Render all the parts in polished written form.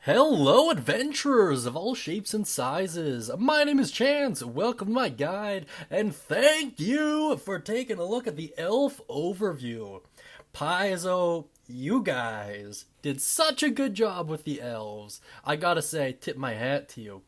Hello, adventurers of all shapes and sizes. My name is Chance. Welcome to my guide, and thank you for taking a look at the Elf overview. Paizo, you guys did such a good job with the elves. I gotta say, tip my hat to you.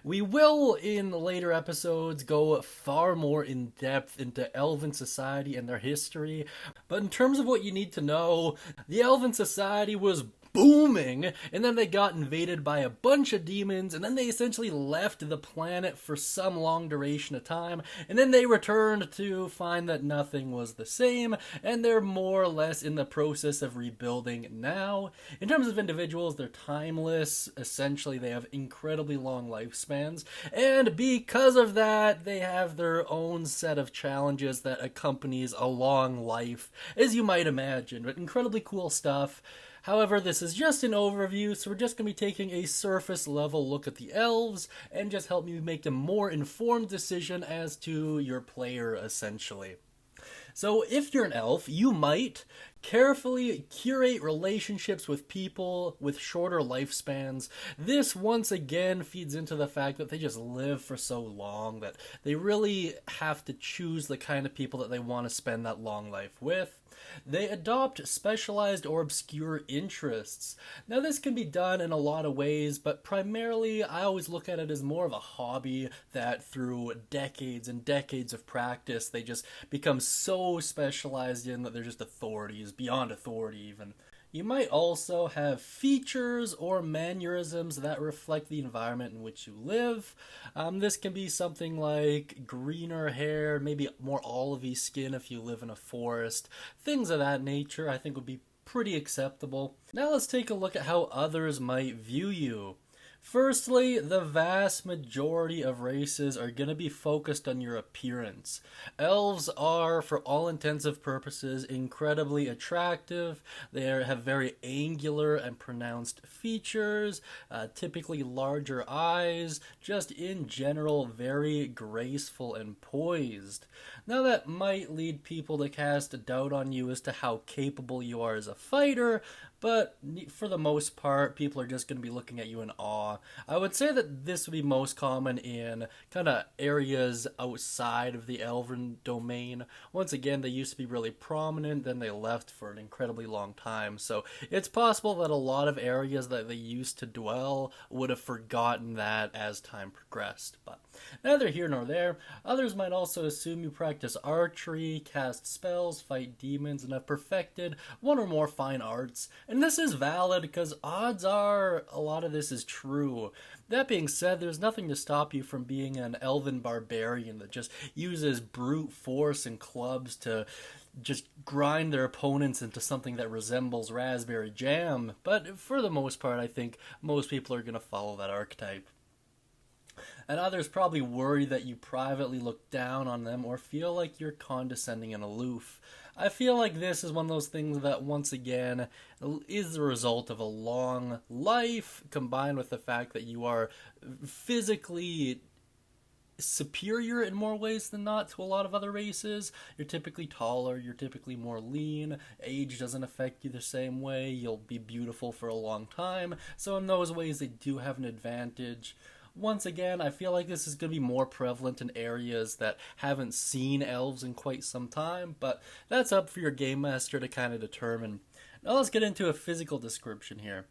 We will, in later episodes, go far more in depth into Elven society and their history, but in terms of what you need to know, the Elven society was booming, and then they got invaded by a bunch of demons, and then they essentially left the planet for some long duration of time, and then they returned to find that nothing was the same, and they're more or less in the process of rebuilding now. In terms of individuals, they're timeless. Essentially, they have incredibly long lifespans, and because of that, they have their own set of challenges that accompanies a long life, as you might imagine, but incredibly cool stuff. However, this is just an overview, so we're just going to be taking a surface level look at the elves and just help you make a more informed decision as to your player, essentially. So, if you're an elf, you might carefully curate relationships with people with shorter lifespans. This once again feeds into the fact that they just live for so long that they really have to choose the kind of people that they want to spend that long life with. They adopt specialized or obscure interests. Now, this can be done in a lot of ways, but primarily I always look at it as more of a hobby that through decades and decades of practice, they just become so specialized in that they're just authorities, beyond authority even. You might also have features or mannerisms that reflect the environment in which you live. This can be something like greener hair, maybe more olivey skin if you live in a forest. Things of that nature I think would be pretty acceptable. Now let's take a look at how others might view you. Firstly, the vast majority of races are going to be focused on your appearance. Elves are, for all intensive purposes, incredibly attractive. They have very angular and pronounced features, typically larger eyes, just in general very graceful and poised. Now that might lead people to cast a doubt on you as to how capable you are as a fighter, but for the most part, people are just going to be looking at you in awe. I would say that this would be most common in kind of areas outside of the Elven domain. Once again, they used to be really prominent, then they left for an incredibly long time. So it's possible that a lot of areas that they used to dwell would have forgotten that as time progressed. But neither here nor there. Others might also assume you practice archery, cast spells, fight demons, and have perfected one or more fine arts. And this is valid because odds are a lot of this is true. That being said, there's nothing to stop you from being an elven barbarian that just uses brute force and clubs to just grind their opponents into something that resembles raspberry jam. But for the most part, I think most people are going to follow that archetype. And others probably worry that you privately look down on them or feel like you're condescending and aloof. I feel like this is one of those things that, once again, is the result of a long life combined with the fact that you are physically superior in more ways than not to a lot of other races. You're typically taller, you're typically more lean, age doesn't affect you the same way, you'll be beautiful for a long time, so in those ways they do have an advantage. Once again, I feel like this is going to be more prevalent in areas that haven't seen elves in quite some time, but that's up for your game master to kind of determine. Now let's get into a physical description here.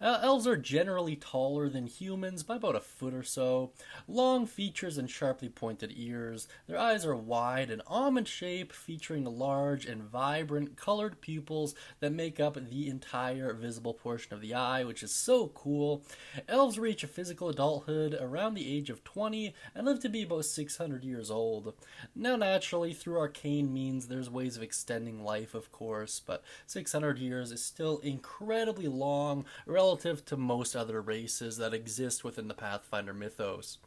Elves are generally taller than humans by about a foot or so, long features and sharply pointed ears. Their eyes are wide and almond shaped, featuring large and vibrant colored pupils that make up the entire visible portion of the eye, which is so cool. Elves reach a physical adulthood around the age of 20 and live to be about 600 years old. Now, naturally, through arcane means, there's ways of extending life, of course, but 600 years is still incredibly long relative to most other races that exist within the Pathfinder mythos.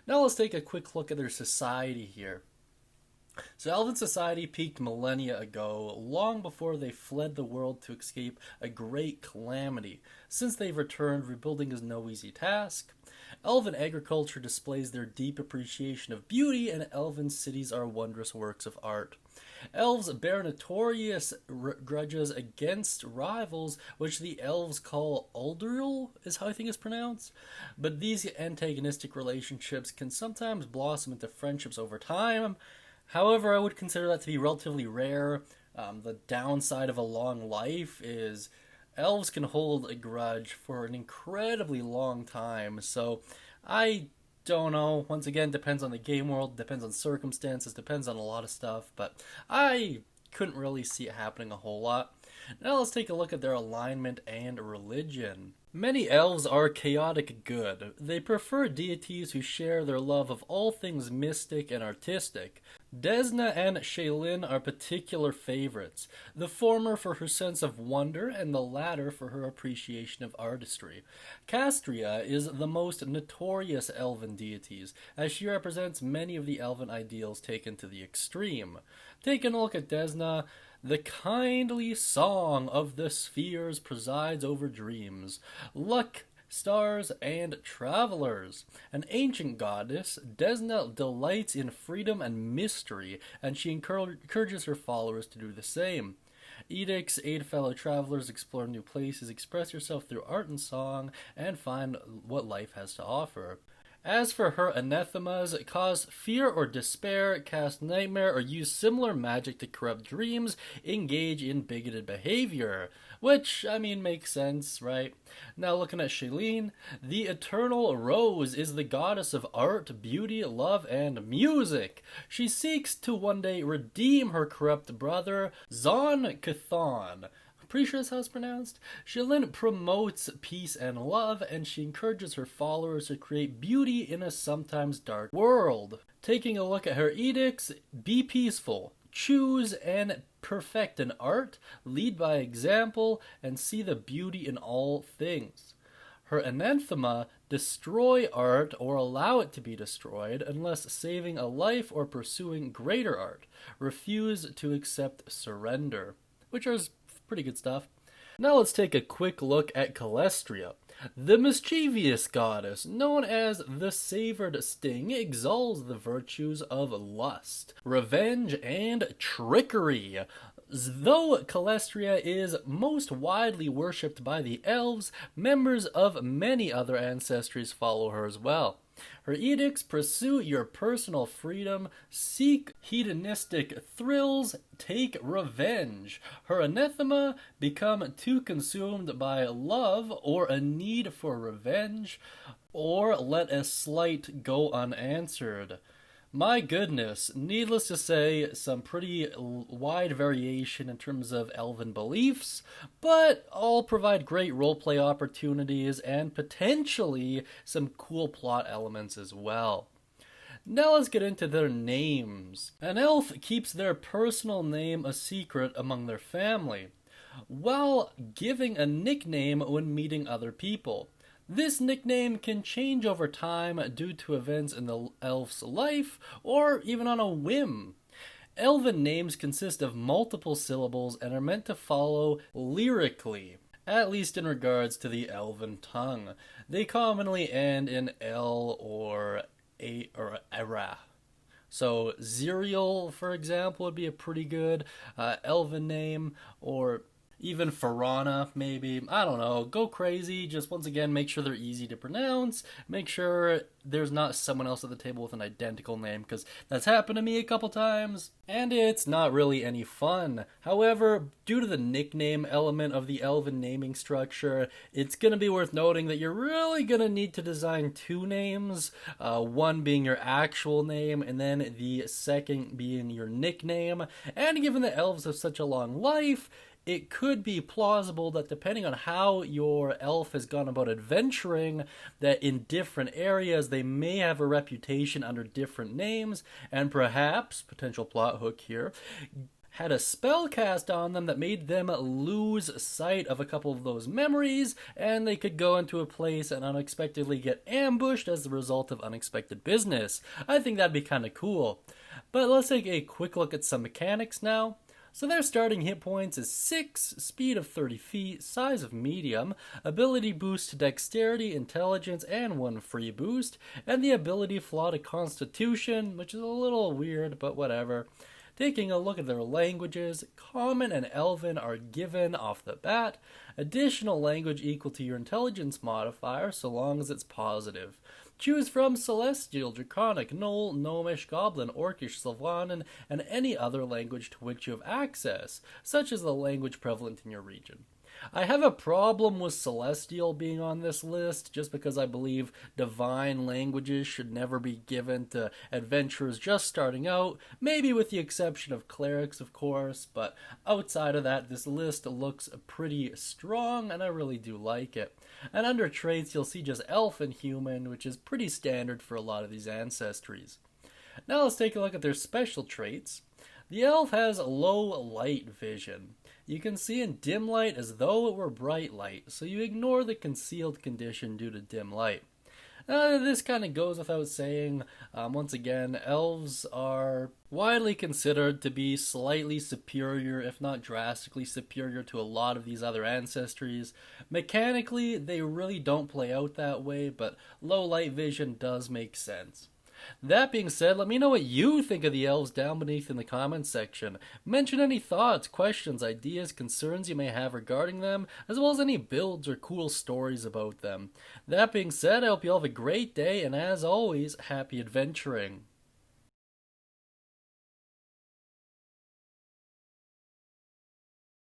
Now let's take a quick look at their society here. So Elven society peaked millennia ago, long before they fled the world to escape a great calamity. Since they've returned, rebuilding is no easy task. Elven agriculture displays their deep appreciation of beauty, and elven cities are wondrous works of art. Elves bear notorious grudges against rivals, which the elves call Uldril, is how I think it's pronounced. But these antagonistic relationships can sometimes blossom into friendships over time. However, I would consider that to be relatively rare. The downside of a long life is elves can hold a grudge for an incredibly long time, so I don't know. Once again, depends on the game world, depends on circumstances, depends on a lot of stuff, but I couldn't really see it happening a whole lot. Now let's take a look at their alignment and religion. Many elves are chaotic good. They prefer deities who share their love of all things mystic and artistic. DESNA and Shaylin are particular favorites, the former for her sense of wonder and the latter for her appreciation of artistry. Castria is the most notorious elven deities, as she represents many of the elven ideals taken to the extreme. Taking a look at DESNA, the kindly song of the spheres presides over dreams, luck, stars, and travelers. An ancient goddess, DESNA delights in freedom and mystery, and she encourages her followers to do the same. Edicts aid fellow travelers explore new places, express yourself through art and song, and find what life has to offer. As for her anathemas, cause fear or despair, cast nightmare, or use similar magic to corrupt dreams, engage in bigoted behavior. Which, I mean, makes sense, right? Now looking at Shaylin, the eternal rose is the goddess of art, beauty, love, and music. She seeks to one day redeem her corrupt brother, Zon Cathon. Pretty sure that's how it's pronounced. Shaylin promotes peace and love, and she encourages her followers to create beauty in a sometimes dark world. Taking a look at her edicts, be peaceful, choose and perfect an art, lead by example, and see the beauty in all things. Her anathema, destroy art or allow it to be destroyed unless saving a life or pursuing greater art. Refuse to accept surrender. Which is pretty good stuff. Now let's take a quick look at Calestria. The mischievous goddess, known as the Savored Sting, exalts the virtues of lust, revenge, and trickery. Though Calestria is most widely worshipped by the elves, members of many other ancestries follow her as well. Her edicts: pursue your personal freedom, seek hedonistic thrills, take revenge. Her anathema: become too consumed by love or a need for revenge, or let a slight go unanswered. My goodness, needless to say, some pretty wide variation in terms of elven beliefs, but all provide great roleplay opportunities and potentially some cool plot elements as well. Now let's get into their names. An elf keeps their personal name a secret among their family, while giving a nickname when meeting other people. This nickname can change over time due to events in the elf's life, or even on a whim. Elven names consist of multiple syllables and are meant to follow lyrically, at least in regards to the elven tongue. They commonly end in L or A or Era. So Zerial, for example, would be a pretty good elven name, or even Farana, maybe. I don't know. Go crazy. Just once again, make sure they're easy to pronounce. Make sure there's not someone else at the table with an identical name, because that's happened to me a couple times, and it's not really any fun. However, due to the nickname element of the elven naming structure, it's going to be worth noting that you're really going to need to design two names, one being your actual name, and then the second being your nickname. And given that elves have such a long life, it could be plausible that depending on how your elf has gone about adventuring, that in different areas they may have a reputation under different names, and perhaps, potential plot hook here, had a spell cast on them that made them lose sight of a couple of those memories, and they could go into a place and unexpectedly get ambushed as a result of unexpected business. I think that'd be kind of cool. But let's take a quick look at some mechanics now. So their starting hit points is 6, speed of 30 feet, size of medium, ability boost to dexterity, intelligence, and 1 free boost, and the ability flaw to constitution, which is a little weird, but whatever. Taking a look at their languages, Common and Elven are given off the bat. Additional language equal to your intelligence modifier, so long as it's positive. Choose from Celestial, Draconic, Gnoll, Gnomish, Goblin, Orcish, Sylvanan, and any other language to which you have access, such as the language prevalent in your region. I have a problem with Celestial being on this list, just because I believe divine languages should never be given to adventurers just starting out, maybe with the exception of clerics, of course, but outside of that, this list looks pretty strong, and I really do like it. And under traits, you'll see just Elf and Human, which is pretty standard for a lot of these ancestries. Now let's take a look at their special traits. The Elf has low light vision. You can see in dim light as though it were bright light, so you ignore the concealed condition due to dim light. This kind of goes without saying. Once again, elves are widely considered to be slightly superior, if not drastically superior, to a lot of these other ancestries. Mechanically, they really don't play out that way, but low light vision does make sense. That being said, let me know what you think of the elves down beneath in the comments section. Mention any thoughts, questions, ideas, concerns you may have regarding them, as well as any builds or cool stories about them. That being said, I hope you all have a great day, and as always, happy adventuring.